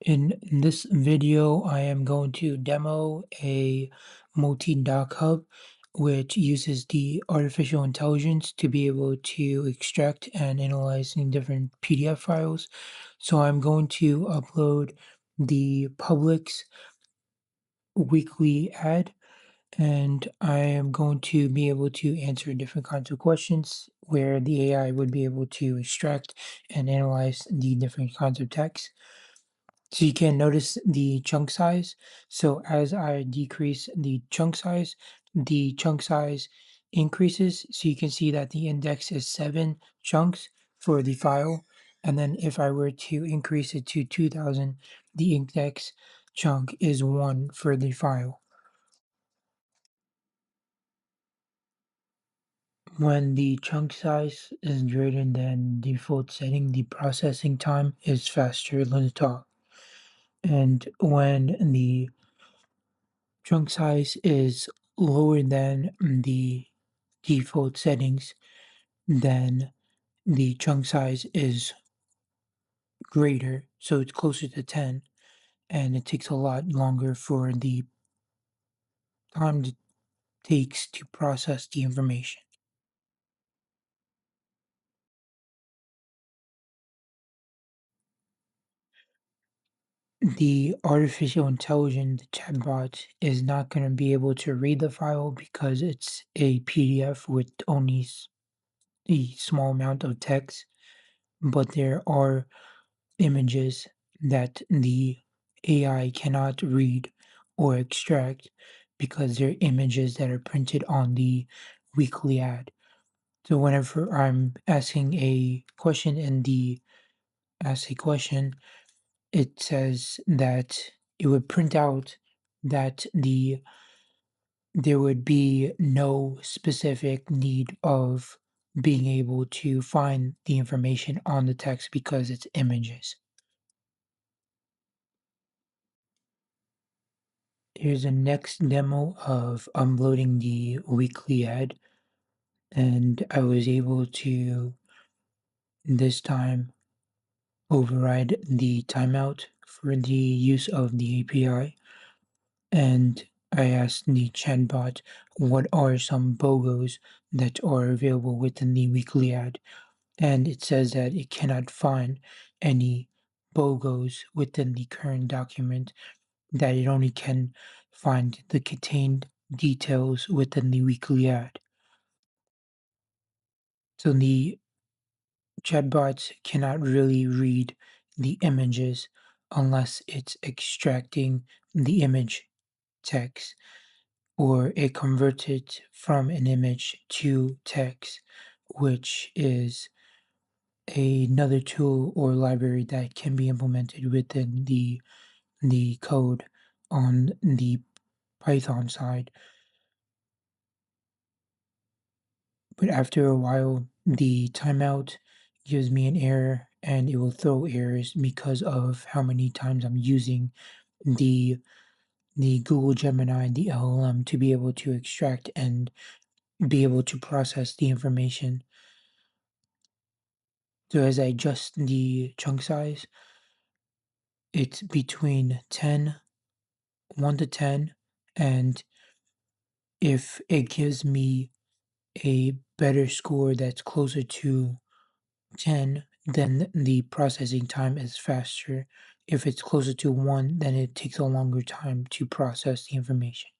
In this video, I am going to demo a multi-doc hub, which uses the artificial intelligence to be able to extract and analyze in different PDF files. So I'm going to upload the Publix weekly ad, and I am going to be able to answer different kinds of questions where the AI would be able to extract and analyze the different kinds of text. So you can notice the chunk size. So as I decrease the chunk size increases. So you can see that the index is 7 chunks for the file. And then if I were to increase it to 2000, the index chunk is 1 for the file. When the chunk size is greater than default setting, the processing time is faster than the talk. And when the chunk size is lower than the default settings, then the chunk size is greater, so it's closer to 10, and it takes a lot longer for the time it takes to process the information. The artificial intelligence chatbot is not going to be able to read the file because it's a PDF with only a small amount of text, but there are images that the AI cannot read or extract because they're images that are printed on the weekly ad. So whenever I'm asking a question in the ask a question, it says that it would print out that there would be no specific need of being able to find the information on the text because it's images. Here's a next demo of uploading the weekly ad, and I was able to this time override the timeout for the use of the API. And I asked the chatbot what are some BOGOs that are available within the weekly ad. And it says that it cannot find any BOGOs within the current document, that it only can find the contained details within the weekly ad. So the chatbots cannot really read the images unless it's extracting the image text or it converts it from an image to text, which is another tool or library that can be implemented within the code on the Python side. But after a while, the timeout gives me an error and it will throw errors because of how many times I'm using the the Google Gemini, the LLM, to be able to extract and be able to process the information. So as I adjust the chunk size, it's between 1 to 10, and if it gives me a better score that's closer to 10, then the processing time is faster. If it's closer to 1, then it takes a longer time to process the information.